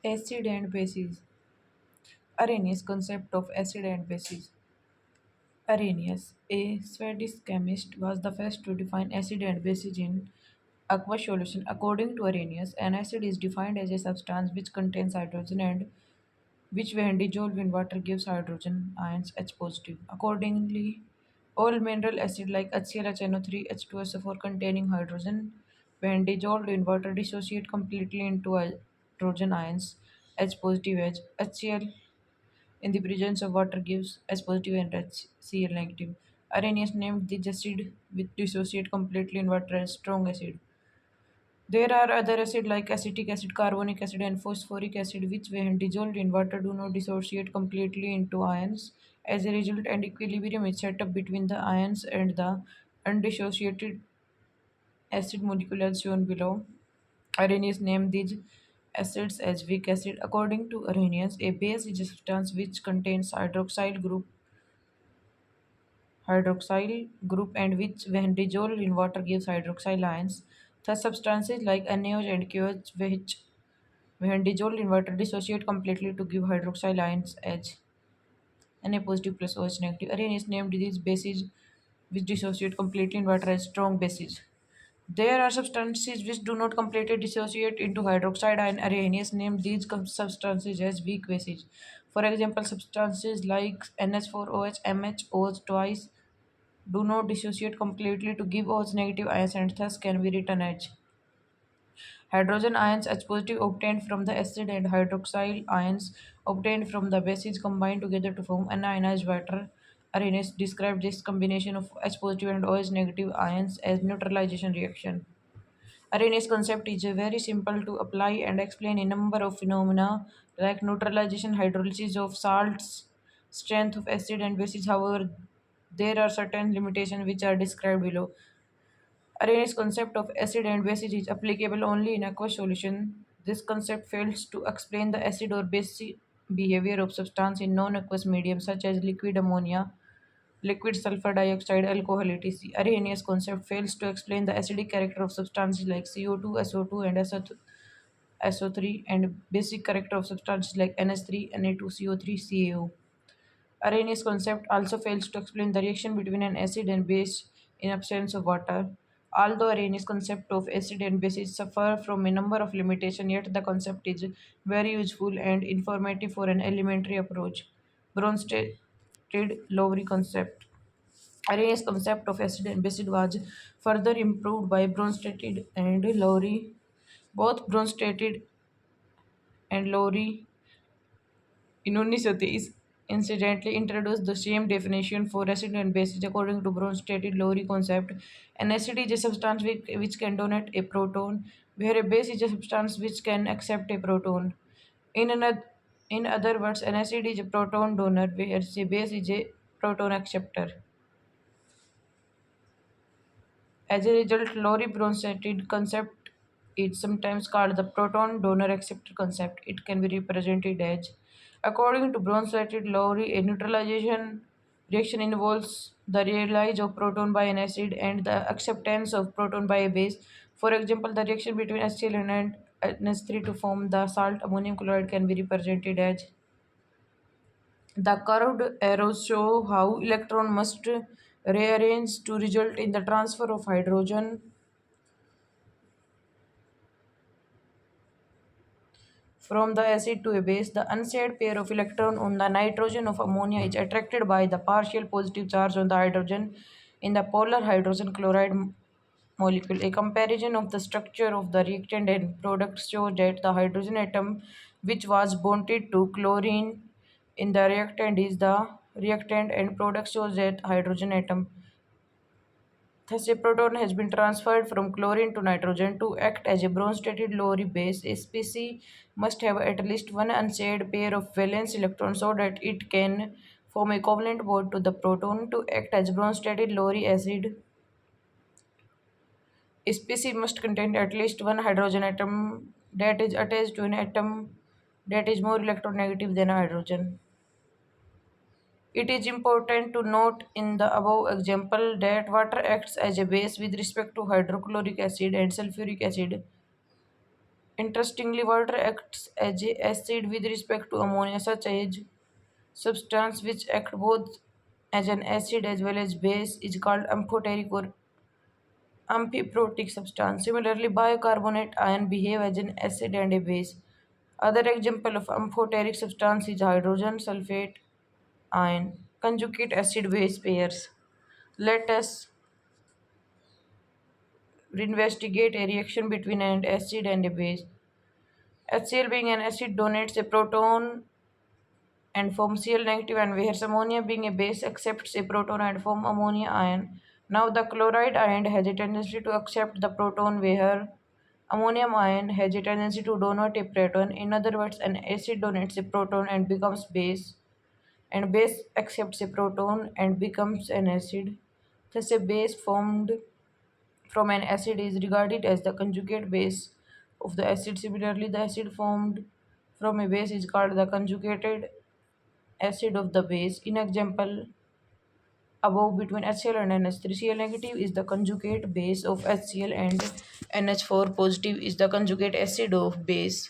Acid and bases. Arrhenius concept of acid and bases. Arrhenius, a Swedish chemist, was the first to define acid and bases in aqueous solution. According to Arrhenius, an acid is defined as a substance which contains hydrogen and which, when dissolved in water, gives hydrogen ions H positive. Accordingly, all mineral acid like HCl, HNO3, H2SO4 containing hydrogen, when dissolved in water, dissociate completely into hydrogen ions H positive H. HCl in the presence of water gives H positive and HCl negative. Arrhenius named this acid which dissociate completely in water as strong acid. There are other acids like acetic acid, carbonic acid, and phosphoric acid, which, when dissolved in water, do not dissociate completely into ions. As a result, an equilibrium is set up between the ions and the undissociated acid molecule as shown below. Arrhenius named these acids as weak acid. According to Arrhenius, a base is a substance which contains hydroxyl group and which, when dissolved in water, gives hydroxyl ions. Thus, substances like NaOH and KOH, which, when dissolved in water, dissociate completely to give hydroxyl ions H, Na positive plus OH negative. Arrhenius named these bases which dissociate completely in water as strong bases. There are substances which do not completely dissociate into hydroxide and Arrhenius named these substances as weak bases. For example, substances like NH4OH, MHOH twice do not dissociate completely to give OH negative ions and thus can be written as hydrogen ions H positive obtained from the acid and hydroxyl ions obtained from the bases combined together to form unionized water. Arrhenius described this combination of H positive and OH negative ions as neutralization reaction. Arrhenius concept is very simple to apply and explain a number of phenomena like neutralization, hydrolysis of salts, strength of acid and bases. However, there are certain limitations which are described below. Arrhenius' concept of acid and base is applicable only in aqueous solution. This concept fails to explain the acid or base behavior of substance in non-aqueous medium such as liquid ammonia, liquid sulfur dioxide, alcohol, etc. Arrhenius' concept fails to explain the acidic character of substances like CO2, SO2, and SO3, and basic character of substances like NH3, Na2CO3, CaO. Arrhenius' concept also fails to explain the reaction between an acid and base in absence of water. Although Arrhenius' concept of acid and bases suffer from a number of limitations, yet the concept is very useful and informative for an elementary approach. Bronsted-Lowry concept. Arrhenius' concept of acid and base was further improved by Bronsted and Lowry. Both Bronsted and Lowry Inonisotes incidentally introduced the same definition for acid and bases according to Bronsted-Lowry concept. An acid is a substance which can donate a proton, where a base is a substance which can accept a proton. In, another, in other words, an acid is a proton donor, whereas a base is a proton acceptor. As a result, Lowry-Bronsted concept is sometimes called the proton donor acceptor concept. It can be represented as, according to Bronsted-Lowry, a neutralization reaction involves the release of proton by an acid and the acceptance of proton by a base. For example, the reaction between HCl and NH3 to form the salt ammonium chloride can be represented as. The curved arrows show how electron must rearrange to result in the transfer of hydrogen from the acid to a base. The unsaid pair of electron on the nitrogen of ammonia is attracted by the partial positive charge on the hydrogen in the polar hydrogen chloride molecule. A comparison of the structure of the reactant and product shows that the hydrogen atom which was bonded to chlorine in the reactant is the reactant and product shows that hydrogen atom. Thus, a proton has been transferred from chlorine to nitrogen to act as a Bronsted-Lowry base. A species must have at least one unsaid pair of valence electrons so that it can form a covalent bond to the proton to act as Bronsted-Lowry acid. A species must contain at least one hydrogen atom that is attached to an atom that is more electronegative than a hydrogen. It is important to note in the above example that water acts as a base with respect to hydrochloric acid and sulfuric acid. Interestingly, water acts as a acid with respect to ammonia, such as substance which act both as an acid as well as base is called amphoteric or amphiprotic substance. Similarly, bicarbonate ion behave as an acid and a base. Other example of amphoteric substance is hydrogen sulfate ion, conjugate acid base pairs. Let us investigate a reaction between an acid and a base. HCl being an acid donates a proton and form Cl negative, and whereas ammonia being a base accepts a proton and form ammonia ion. Now the chloride ion has a tendency to accept the proton where ammonium ion has a tendency to donate a proton. In other words, an acid donates a proton and becomes base, and base accepts a proton and becomes an acid. Thus a base formed from an acid is regarded as the conjugate base of the acid. Similarly, the acid formed from a base is called the conjugated acid of the base. In example above between HCl and NH3, Cl negative is the conjugate base of HCl and NH4 positive is the conjugate acid of base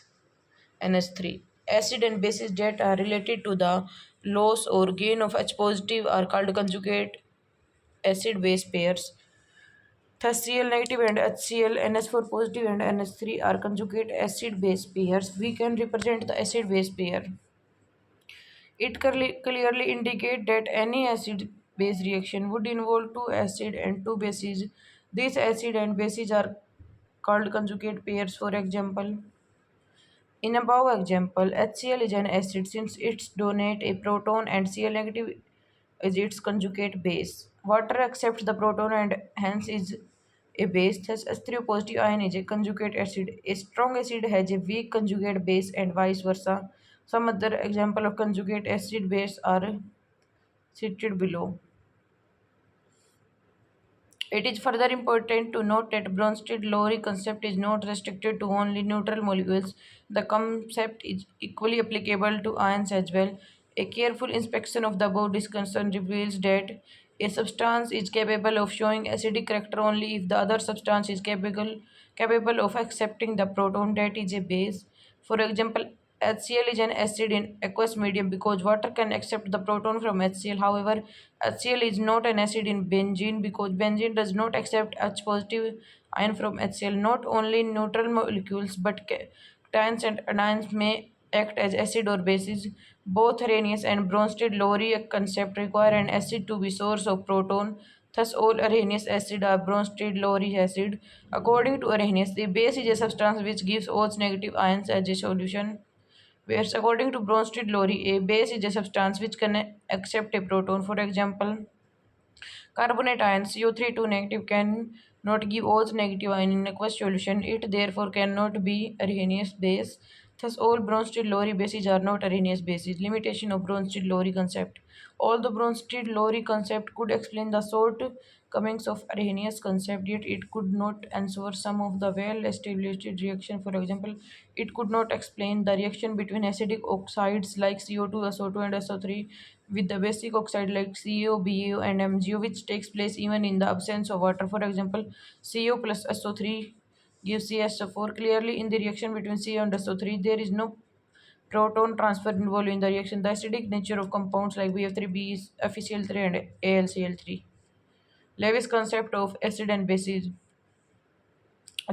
NH3. Acid and bases that are related to the loss or gain of H positive are called conjugate acid base pairs. Thus, Cl negative and HCl, NH4 positive and NH3 are conjugate acid base pairs. We can represent the acid base pair. It clearly indicates that any acid-base reaction would involve two acids and two bases. These acid and bases are called conjugate pairs. For example, in above example, HCl is an acid since it donates a proton and Cl negative is its conjugate base. Water accepts the proton and hence is a base. Thus, H3O positive ion is a conjugate acid. A strong acid has a weak conjugate base and vice versa. Some other example of conjugate acid base are cited below. It is further important to note that Bronsted-Lowry concept is not restricted to only neutral molecules. The concept is equally applicable to ions as well. A careful inspection of the above discussion reveals that a substance is capable of showing acidic character only if the other substance is capable of accepting the proton that is a base. For example, HCl is an acid in aqueous medium because water can accept the proton from HCl. However, HCl is not an acid in benzene because benzene does not accept H positive ion from HCl. Not only neutral molecules but cations and anions may act as acid or bases. Both Arrhenius and Bronsted-Lowry concept require an acid to be source of proton. Thus, all Arrhenius acid are Bronsted-Lowry acid. According to Arrhenius, the base is a substance which gives OH negative ions as a solution. Whereas according to Bronsted-Lowry, a base is a substance which can accept a proton. For example, carbonate ion CO3 negative can not give OH negative ion in aqueous solution. It therefore cannot be Arrhenius base. Thus, all Bronsted-Lowry bases are not Arrhenius bases. Limitation of Bronsted-Lowry concept. Although Bronsted-Lowry concept could explain the shortcomings of Arrhenius concept, yet it could not answer some of the well-established reactions. For example, it could not explain the reaction between acidic oxides like CO2, SO2, and SO3 with the basic oxide like CO, BaO, and MgO, which takes place even in the absence of water. For example, CO plus SO3 gives CSO4. Clearly, in the reaction between CO and SO3, there is no proton transfer involved in the reaction. The acidic nature of compounds like BF3B, FeCl3, and AlCl3. Lewis concept of acid and bases.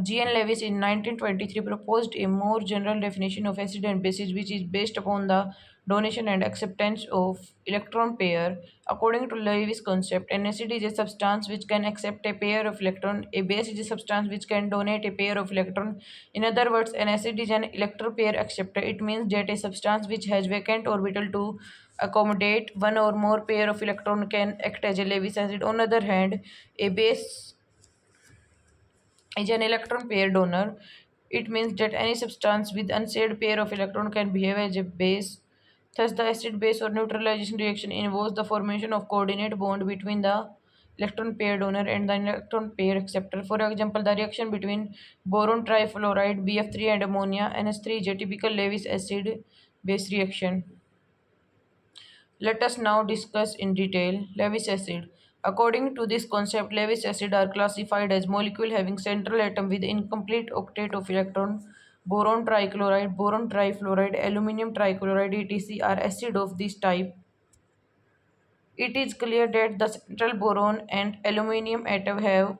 G. N. Lewis in 1923 proposed a more general definition of acid and bases which is based upon the donation and acceptance of electron pair. According to Lewis concept, an acid is a substance which can accept a pair of electron. A base is a substance which can donate a pair of electron. In other words, an acid is an electron pair acceptor. It means that a substance which has vacant orbital to accommodate one or more pair of electron can act as a Lewis acid. On the other hand, a base is an electron pair donor. It means that any substance with unsaid pair of electron can behave as a base. Thus, the acid base or neutralization reaction involves the formation of coordinate bond between the electron pair donor and the electron pair acceptor. For example, the reaction between boron trifluoride BF3 and ammonia NH3 is a typical Lewis acid base reaction. Let us now discuss in detail Lewis acid. According to this concept, Lewis acid are classified as molecule having central atom with incomplete octet of electron. boron trichloride, boron trifluoride, aluminum trichloride, etc. are acid of this type. It is clear that the central boron and aluminum atom have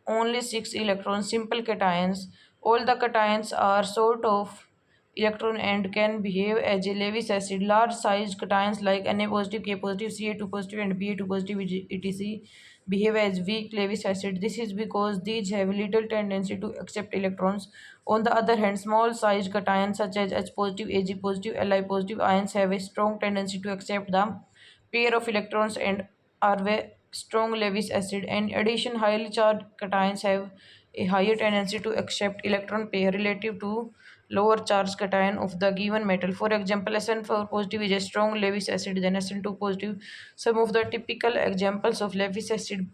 only 6 electrons, simple cations. All the cations are sort of electron and can behave as a Lewis acid. Large sized cations like Na positive, K positive, Ca2 positive, and Ba2 positive, etc., behave as weak Lewis acid. This is because these have little tendency to accept electrons. On the other hand, small sized cations such as H positive, Ag positive, Li positive ions have a strong tendency to accept the pair of electrons and are strong Lewis acid. In addition, highly charged cations have a higher tendency to accept electron pair relative to lower charged cation of the given metal. For example, SN4 positive is a strong Lewis acid than SN2 positive. Some of the typical examples of Lewis acid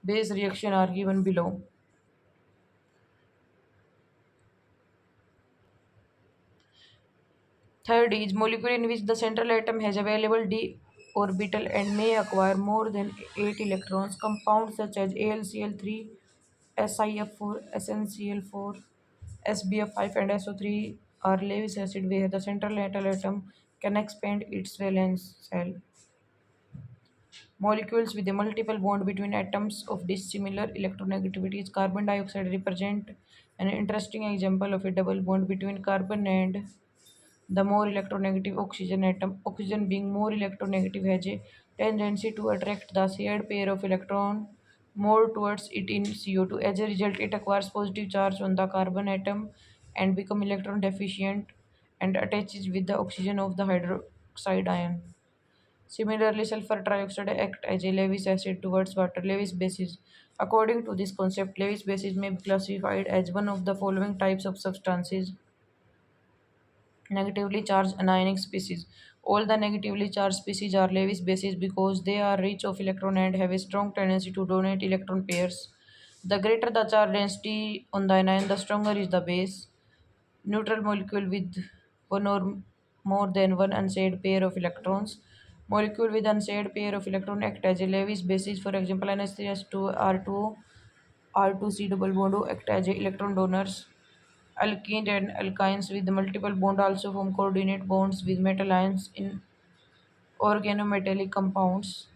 base reaction are given below. Third is molecule in which the central atom has available d orbital and may acquire more than 8 electrons. Compounds such as AlCl3, SiF4, SnCl4, SbF5, and SO3 are Lewis acid where the central metal atom can expand its valence shell. Molecules with a multiple bond between atoms of dissimilar electronegativities. Carbon dioxide represent an interesting example of a double bond between carbon and the more electronegative oxygen atom. Oxygen, being more electronegative, has a tendency to attract the shared pair of electron more towards it in CO2. As a result, it acquires positive charge on the carbon atom and become electron deficient and attaches with the oxygen of the hydroxide ion. Similarly, sulfur trioxide act as a Lewis acid towards water. Lewis bases. According to this concept, Lewis bases may be classified as one of the following types of substances: negatively charged anionic species. All the negatively charged species are Lewis bases because they are rich of electron and have a strong tendency to donate electron pairs. The greater the charge density on the anion, the stronger is the base. Neutral molecule with one or more than one unsaid pair of electrons. Molecule with unsaid pair of electron act as a Lewis basis. For example, NH3S2 R2 R2C double bond act as a electron donors. Alkenes and alkynes with multiple bond also form coordinate bonds with metal ions in organometallic compounds.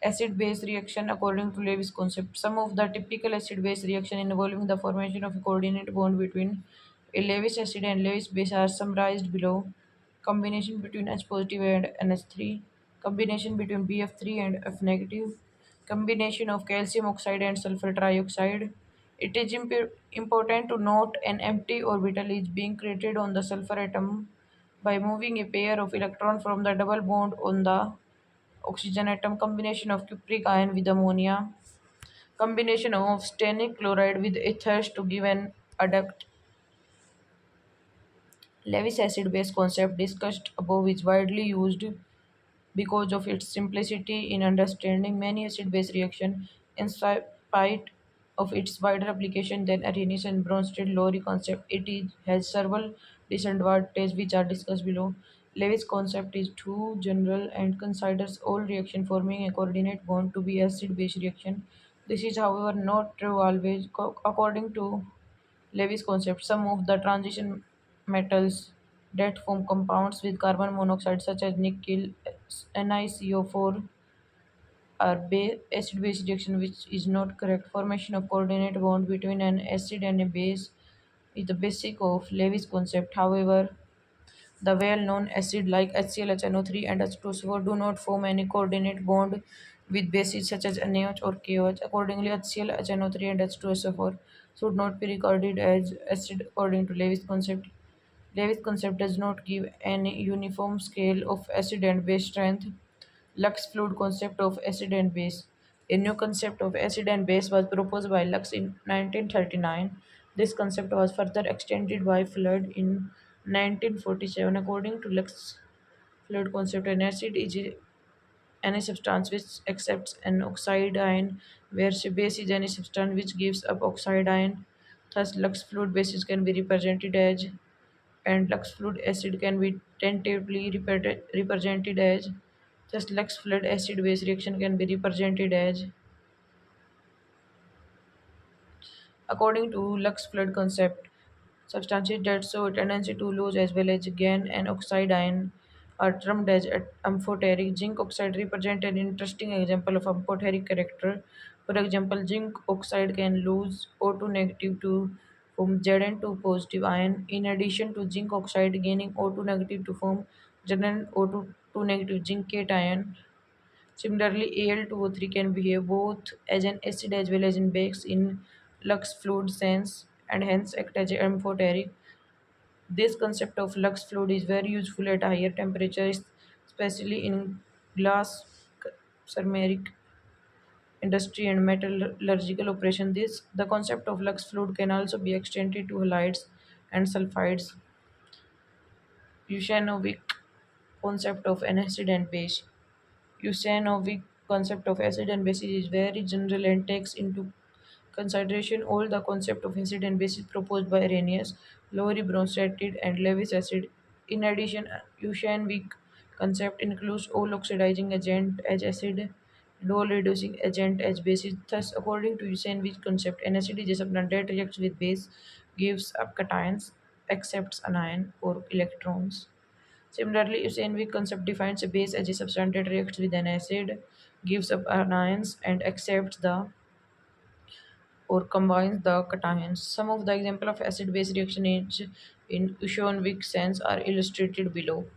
Acid-base reaction according to Lewis concept. Some of the typical acid-base reaction involving the formation of a coordinate bond between a Lewis acid and Lewis base are summarized below. Combination between H positive and NH3. Combination between BF3 and F negative. Combination of calcium oxide and sulfur trioxide. It is important to note an empty orbital is being created on the sulfur atom by moving a pair of electrons from the double bond on the oxygen atom. Combination of cupric ion with ammonia. Combination of stannic chloride with ethers to give an adduct. Lewis acid base concept discussed above is widely used because of its simplicity in understanding many acid-base reactions, in spite of its wider application than Arrhenius and Bronsted-Lowry concept. Has several disadvantages which are discussed below. Lewis concept is too general and considers all reaction forming a coordinate bond to be acid-base reaction. This is, however, not true always. According to Lewis concept, some of the transition metals that form compounds with carbon monoxide such as nickel NiCO4 are acid-base reaction, which is not correct. Formation of coordinate bond between an acid and a base is the basic of Lewis concept. However, the well-known acid like HCl, HNO3, and H2SO4 do not form any coordinate bond with bases such as NaOH or KOH. Accordingly, HCl, HNO3, and H2SO4 should not be regarded as acid according to Lewis concept. Lewis concept does not give any uniform scale of acid and base strength. Lux fluid concept of acid and base. A new concept of acid and base was proposed by Lux in 1939. This concept was further extended by Flood in 1947. According to Lux fluid concept, an acid is any substance which accepts an oxide ion, whereas a base is any substance which gives up oxide ion. Thus, Lux fluid bases can be represented as, and Lux fluid acid can be tentatively represented as. Thus, Lux fluid acid base reaction can be represented as. According to Lux fluid concept, Substances that show a tendency to lose as well as gain an oxide ion are termed as amphoteric. Zinc oxide represents an interesting example of amphoteric character. For example, zinc oxide can lose O2 negative to form Zn2 positive ion. In addition to zinc oxide gaining O2 negative to form Zn2 negative zinc cation. Similarly, Al2O3 can behave both as an acid as well as in base in Lux fluid sense and hence act as amphoteric. This concept of Lux fluid is very useful at higher temperatures, especially in glass, ceramic industry and metallurgical operation. The concept of Lux fluid can also be extended to halides and sulfides. Ushanovic concept of an acid and base. Usanovic concept of acid and basis is very general and takes into consideration all the concept of acid and basis proposed by Arrhenius, Lowry Bronsted, and Lewis acid. In addition, Usanovic concept includes all oxidizing agent as acid and all reducing agent as basis. Thus, according to Usanovic concept, an acid is a substance that reacts with base, gives up cations, accepts anion or electrons. Similarly, Usanovic concept defines a base as a substance that reacts with an acid, gives up anions, and accepts the or combines the cations. Some of the example of acid-base reaction in Usanovic sense are illustrated below.